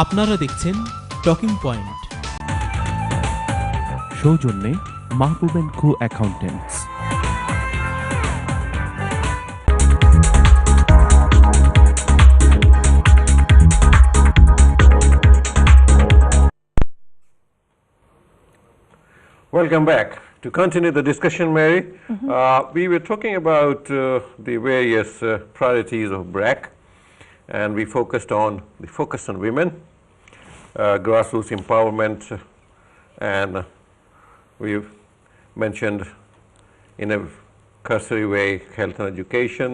আপনারা দেখছেন talking point. সৌজন্যে Mahbub and co accountants. Welcome back. To continue the discussion, Mary, we were talking about the various priorities of BRAC, and we focused on women, grassroots empowerment, and we've mentioned in a cursory way health and education,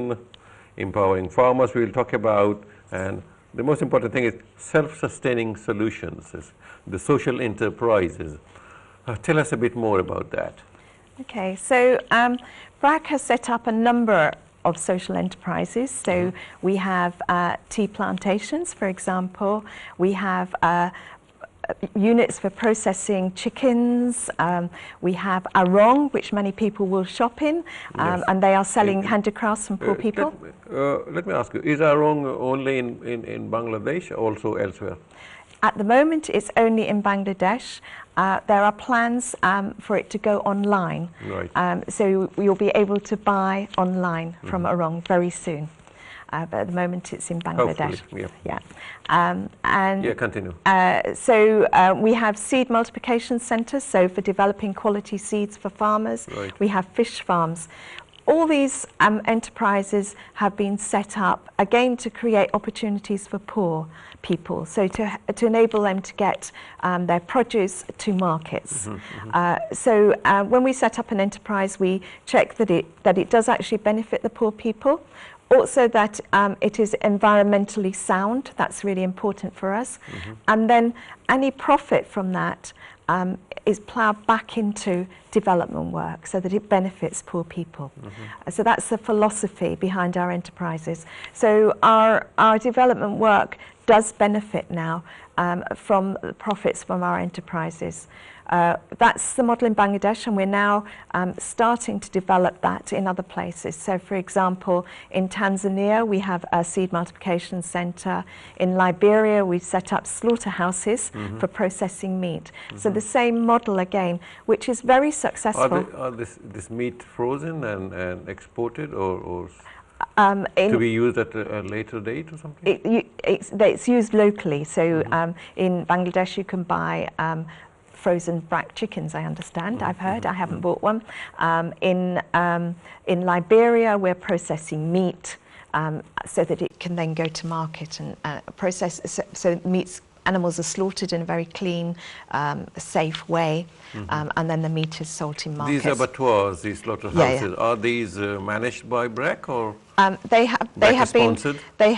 empowering farmers we will talk about, and the most important thing is self-sustaining solutions, the social enterprises. Tell us a bit more about that. Okay, so BRAC has set up a number of social enterprises. So we have tea plantations, for example. We have units for processing chickens. We have Arong, which many people will shop in, and they are selling handicrafts from poor people. Let me ask you, is Arong only in Bangladesh or also elsewhere? At the moment, it's only in Bangladesh. There are plans for it to go online. Right. So you'll be able to buy online from Arong very soon. But at the moment, it's in Bangladesh. Hopefully, yeah. Continue. So we have seed multiplication centres, so for developing quality seeds for farmers. Right. We have fish farms. All these enterprises have been set up, again, to create opportunities for poor people, so to enable them to get their produce to markets. So when we set up an enterprise, we check that it does actually benefit the poor people, also that it is environmentally sound. That's really important for us. And then any profit from that is ploughed back into development work so that it benefits poor people. So that's the philosophy behind our enterprises. So our development work does benefit now from the profits from our enterprises. That's the model in Bangladesh, and we're now starting to develop that in other places. So, for example, in Tanzania, we have a seed multiplication centre. In Liberia, we've set up slaughterhouses for processing meat. So the same model again, which is very successful. Are this meat frozen and exported, or to be used at a later date or something? It's used locally. So in Bangladesh, you can buy frozen brac chickens, I understand. I've heard. I haven't bought one. In Liberia, we're processing meat so that it can then go to market and process. So animals are slaughtered in a very clean, safe way, and then the meat is sold in markets. These abattoirs, these slaughterhouses, are these managed by BRAC, or they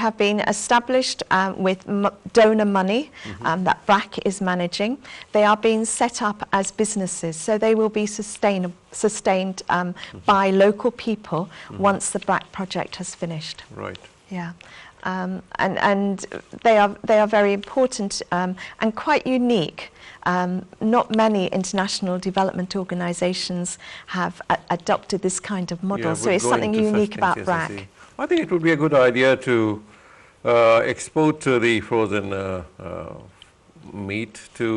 have been established with donor money that BRAC is managing. They are being set up as businesses, so they will be sustained by local people once the BRAC project has finished. Right. Yeah. And they are very important and quite unique. Not many international development organisations have adopted this kind of model, so it's something unique about BRAC. I think it would be a good idea to export the frozen meat to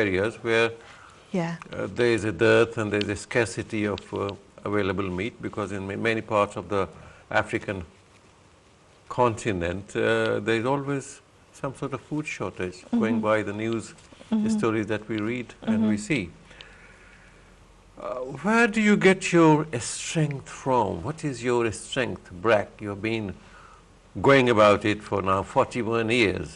areas where there is a dearth and there is a scarcity of available meat, because in many parts of the African continent, there is always some sort of food shortage, going by the news stories that we read and we see. Where do you get your strength from? What is your strength, BRAC? You've been going about it for now 41 years,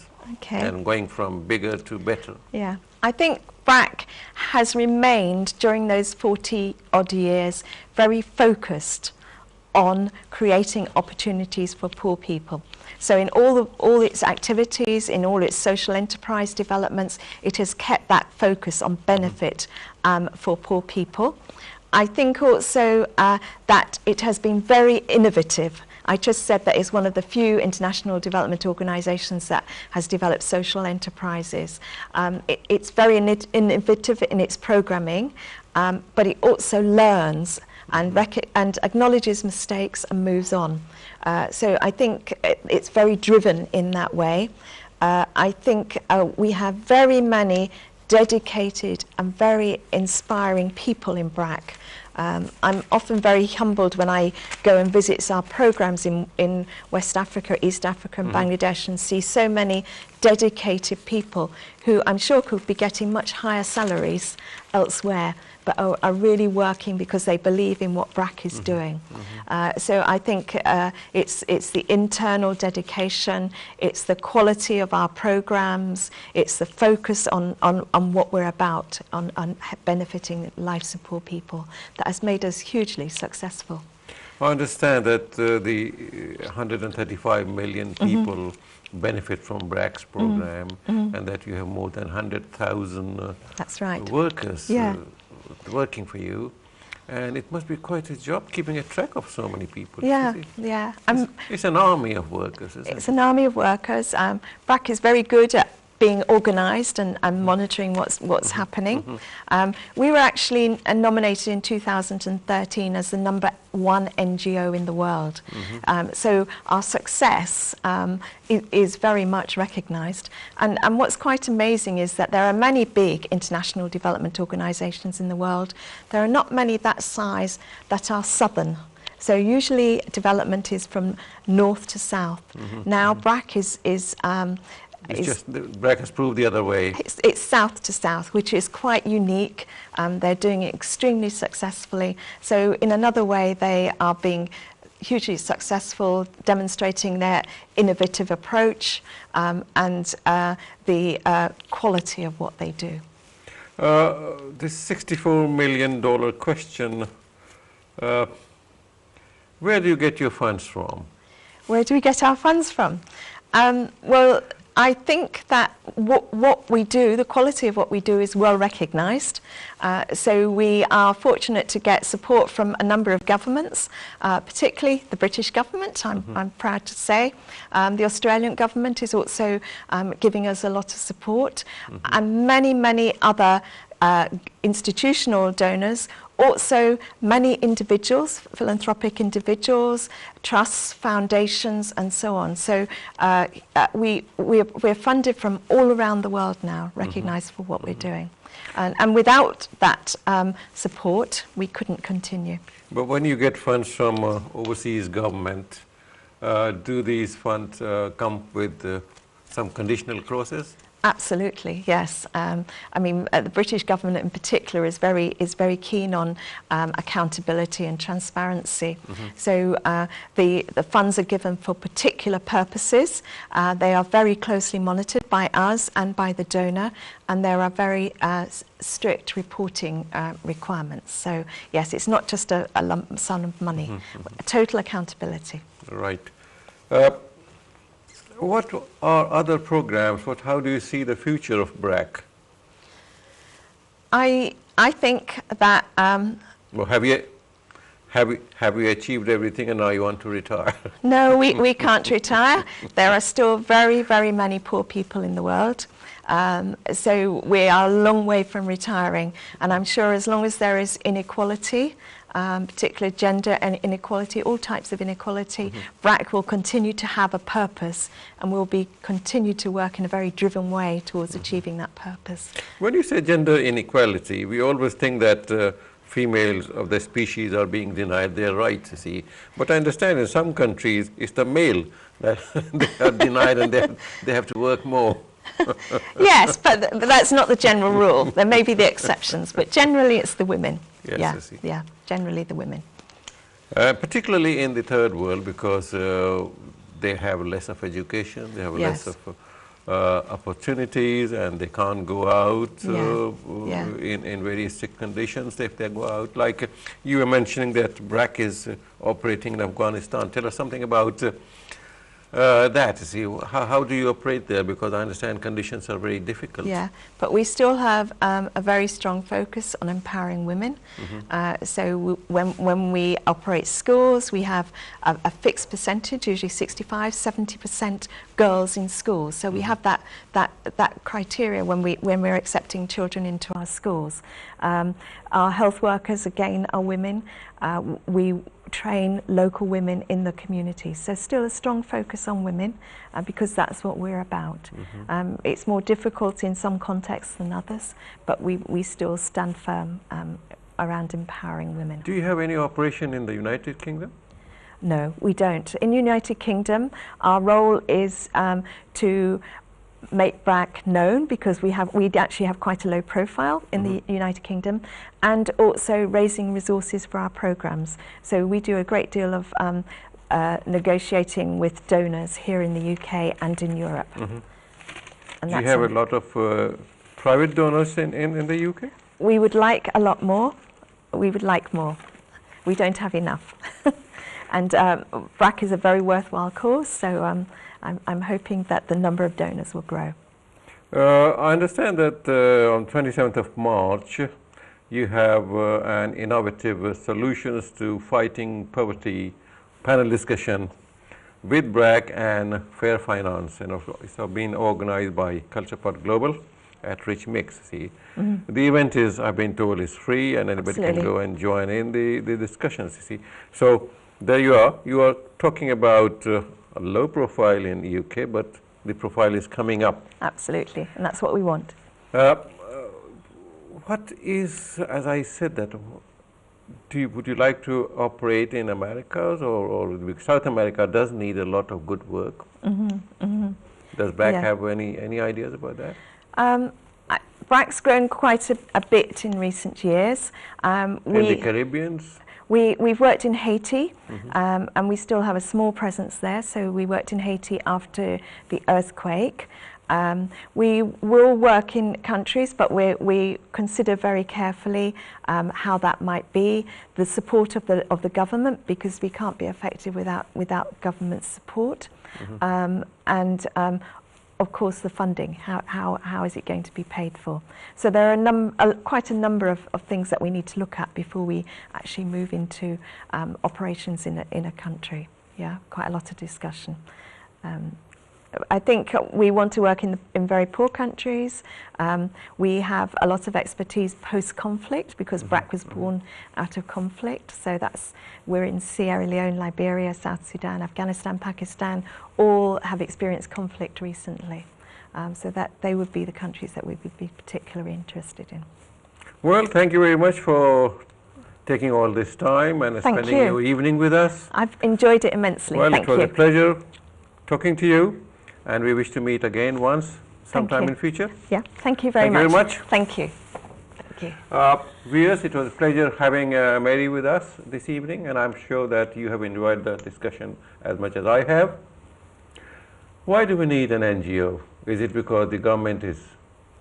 and going from bigger to better. Yeah, I think BRAC has remained during those 40-odd years very focused on creating opportunities for poor people. So in all its activities, in all its social enterprise developments, it has kept that focus on benefit for poor people. I think also that it has been very innovative. I just said that it's one of the few international development organisations that has developed social enterprises. It's very innovative in its programming, but it also learns and acknowledges mistakes and moves on. So I think it's very driven in that way. I think we have very many dedicated and very inspiring people in BRAC. I'm often very humbled when I go and visit our programs in West Africa, East Africa and Bangladesh, and see so many dedicated people who I'm sure could be getting much higher salaries elsewhere, but are really working because they believe in what BRAC is doing. So I think it's the internal dedication, it's the quality of our programs, it's the focus on what we're about, on benefiting the lives of poor people, that has made us hugely successful. I understand that the 135 million people benefit from BRAC's program, and that you have more than 100,000 That's right. workers working for you, and it must be quite a job keeping a track of so many people. Yeah, yeah. It's an army of workers, isn't it? It's an army of workers. BRAC is very good at being organised and monitoring what's happening. We were actually nominated in 2013 as the #1 NGO in the world. So our success is very much recognised. And what's quite amazing is that there are many big international development organisations in the world. There are not many that size that are southern. So usually development is from north to south. Now BRAC is BRAC has proved the other way. It's south to south, which is quite unique. They're doing it extremely successfully. So in another way, they are being hugely successful, demonstrating their innovative approach and the quality of what they do. This $64 million question, where do you get your funds from? Where do we get our funds from? Well, I think that what we do, the quality of what we do, is well recognised. So we are fortunate to get support from a number of governments, particularly the British government, I'm proud to say. The Australian government is also giving us a lot of support, and many other institutional donors, also many individuals, philanthropic individuals, trusts, foundations and so on. So we're funded from all around the world now, recognised for what we're doing. And without that support, we couldn't continue. But when you get funds from overseas government, do these funds come with some conditional clauses? Absolutely, yes. I mean, the British government in particular is very keen on accountability and transparency. So the funds are given for particular purposes. They are very closely monitored by us and by the donor, and there are very strict reporting requirements. So yes, it's not just a lump sum of money. Total accountability. Right. What are other programs? How do you see the future of BRAC? I think that. Well, have you achieved everything and now you want to retire? No, we can't retire. There are still very many poor people in the world. So we are a long way from retiring, and I'm sure as long as there is inequality, particularly gender and inequality, all types of inequality, BRAC will continue to have a purpose, and will continue to work in a very driven way towards achieving that purpose. When you say gender inequality, we always think that females of the species are being denied their rights, you see. But I understand in some countries it's the male that they are denied and they have to work more. Yes, but that's not the general rule. There may be the exceptions, but generally it's the women. Yes, yeah, I see. Yeah, generally the women. Particularly in the third world, because they have less of education, they have less of opportunities, and they can't go out in very strict conditions if they go out. Like you were mentioning that BRAC is operating in Afghanistan. Tell us something about that. See, how do you operate there? Because I understand conditions are very difficult. Yeah, but we still have a very strong focus on empowering women. So when we operate schools, we have a fixed percentage, usually 65–70% girls in schools. So we have that criteria when we're accepting children into our schools. Our health workers, again, are women. We train local women in the community. So still a strong focus on women because that's what we're about. It's more difficult in some contexts than others, but we still stand firm around empowering women. Do you have any operation in the United Kingdom? No, we don't. In United Kingdom, our role is to make BRAC known, because we actually have quite a low profile in the United Kingdom, and also raising resources for our programs. So we do a great deal of negotiating with donors here in the UK and in Europe. And do you have a lot of private donors in the UK? We would like a lot more. We would like more. We don't have enough. And BRAC is a very worthwhile cause, so I'm hoping that the number of donors will grow. I understand that on 27th of March, you have an innovative solutions to fighting poverty panel discussion with BRAC and Fair Finance. It's been organized by Culture Part Global at Rich Mix. See, the event is, I've been told, is free, and anybody can go and join in the discussions. You see, so there you are. You are talking about a low profile in the UK, but the profile is coming up. Absolutely, and that's what we want. What is, as I said, that would you like to operate in Americas, or South America does need a lot of good work? Does BRAC have any ideas about that? BRAC's grown quite a bit in recent years. In the Caribbean? We've worked in Haiti, and we still have a small presence there. So we worked in Haiti after the earthquake. We will work in countries, but we consider very carefully how that might be, the support of the government, because we can't be effective without government support, and of course the funding. How is it going to be paid for? So there are quite a number of things that we need to look at before we actually move into operations in a country. Yeah, quite a lot of discussion. I think we want to work in very poor countries. We have a lot of expertise post-conflict, because BRAC was born out of conflict. So we're in Sierra Leone, Liberia, South Sudan, Afghanistan, Pakistan, all have experienced conflict recently. So that they would be the countries that we would be particularly interested in. Well, thank you very much for taking all this time and spending your evening with us. I've enjoyed it immensely. Well, Thank you. It was a pleasure talking to you, and we wish to meet again sometime in future. Yeah, thank you very much. Thank you very much. Thank you. Thank you. Viewers, it was a pleasure having Mary with us this evening, and I'm sure that you have enjoyed the discussion as much as I have. Why do we need an NGO? Is it because the government is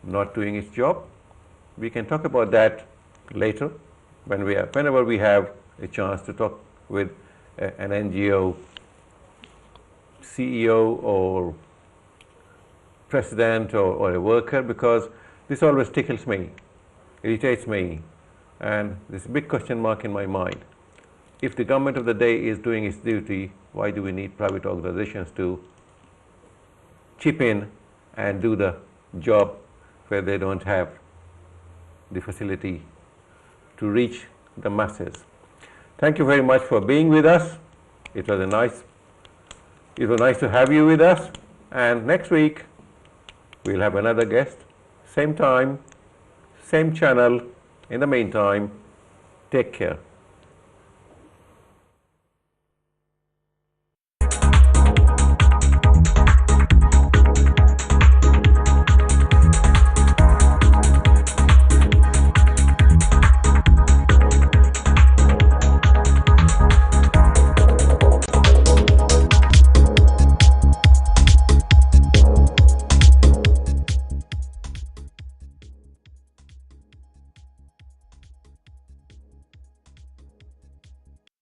not doing its job? We can talk about that later, whenever we have a chance to talk with an NGO CEO or president or a worker, because this always tickles me, irritates me, and there's a big question mark in my mind. If the government of the day is doing its duty, why do we need private organizations to chip in and do the job where they don't have the facility to reach the masses? Thank you very much for being with us. It was nice to have you with us, and next week we'll have another guest, same time, same channel. In the meantime, take care.